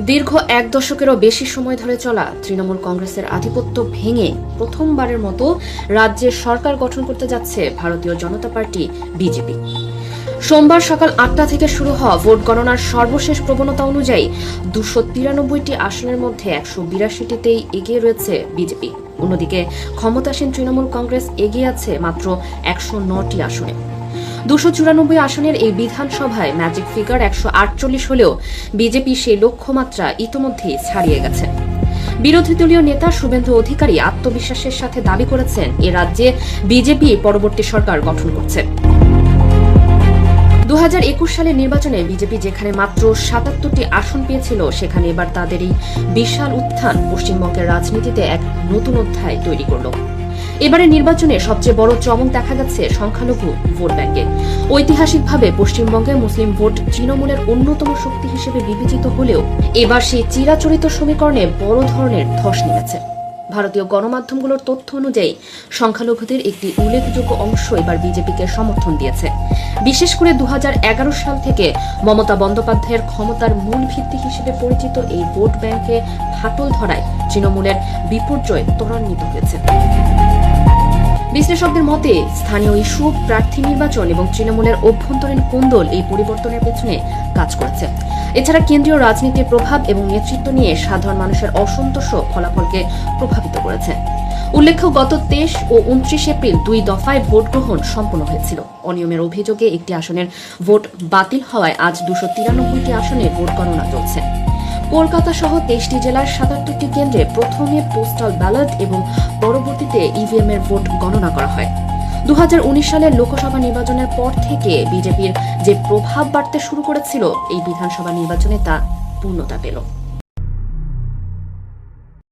দীর্ঘ এক দশকেরও বেশি সময় ধরে চলা তৃণমূল কংগ্রেসের আধিপত্য ভেঙে প্রথমবারের মতো রাজ্যে সরকার গঠন করতে যাচ্ছে ভারতীয় জনতা পার্টি বিজেপি। সোমবার সকাল ৮টা থেকে শুরু হওয়া ভোট গণনার সর্বশেষ প্রবণতা অনুযায়ী ২৯৩টি আসনের মধ্যে ১৮২টিতেই এগিয়ে রয়েছে বিজেপি। অন্যদিকে ক্ষমতাসীন তৃণমূল কংগ্রেস এগিয়ে আছে মাত্র ১০৯টি আসনে। ২৯৪ আসনের এই বিধানসভায় ম্যাজিক ফিগার ১৪৮ হলেও বিজেপি সেই লক্ষ্যমাত্রা ইতোমধ্যেই ছাড়িয়ে গেছে। বিরোধী দলীয় নেতা শুভেন্দু অধিকারী আত্মবিশ্বাসের সাথে দাবি করেছেন এ রাজ্যে বিজেপি পরবর্তী সরকার গঠন করছে। ২০২১ সালের নির্বাচনে বিজেপি যেখানে মাত্র ৭৭টি আসন পেয়েছিল, সেখানে এবার তাদের এই বিশাল উত্থান পশ্চিমবঙ্গের রাজনীতিতে এক নতুন অধ্যায় তৈরি করল। এবারের নির্বাচনে সবচেয়ে বড় চমক দেখা গেছে সংখ্যালঘু ভোট ব্যাংকে। ঐতিহাসিকভাবে পশ্চিমবঙ্গে মুসলিম ভোট তৃণমূলের অন্যতম শক্তি হিসেবে বিবেচিত হলেও এবার সেই চিরাচরিত সমীকরণে বড় ধরনের ধস নেমেছে। ভারতীয় গণমাধ্যমগুলোর তথ্য অনুযায়ী সংখ্যালঘুদের একটি উল্লেখযোগ্য অংশ এবার বিজেপিকে সমর্থন দিয়েছে। বিশেষ করে ২০১১ সাল থেকে মমতা বন্দ্যোপাধ্যায়ের ক্ষমতার মূল ভিত্তি হিসেবে পরিচিত এই ভোট ব্যাংকে ফাটল ধরায় তৃণমূলের বিপর্যয় ত্বরান্বিত হয়েছে। বিশ্লেষকদের মতে স্থানীয় ইস্যু, প্রার্থী নির্বাচন এবং তৃণমূলের অভ্যন্তরীণ কোন্দল এই পরিবর্তনের পেছনে কাজ করেছে। এছাড়া কেন্দ্রীয় রাজনীতির প্রভাব এবং নেতৃত্ব নিয়ে সাধারণ মানুষের অসন্তোষও ফলাফলকে প্রভাবিত করেছে। উল্লেখ্য, গত ২৩ ও ২৯ এপ্রিল ২ দফায় ভোট গ্রহণ সম্পন্ন হয়েছিল। অনিয়মের অভিযোগে একটি আসনের ভোট বাতিল হওয়ায় আজ ২৯৩টি আসনে ভোট গণনা চলছে। কলকাতা সহ ২৩টি জেলার ৭৭টি কেন্দ্রে প্রথমে পোস্টাল ব্যালট এবং পরবর্তীতে ইভিএম এর ভোট গণনা করা হয়। ২০১৯ সালের লোকসভা নির্বাচনের পর থেকে বিজেপির যে প্রভাব বাড়তে শুরু করেছিল, এই বিধানসভা নির্বাচনে তা পূর্ণতা পেল।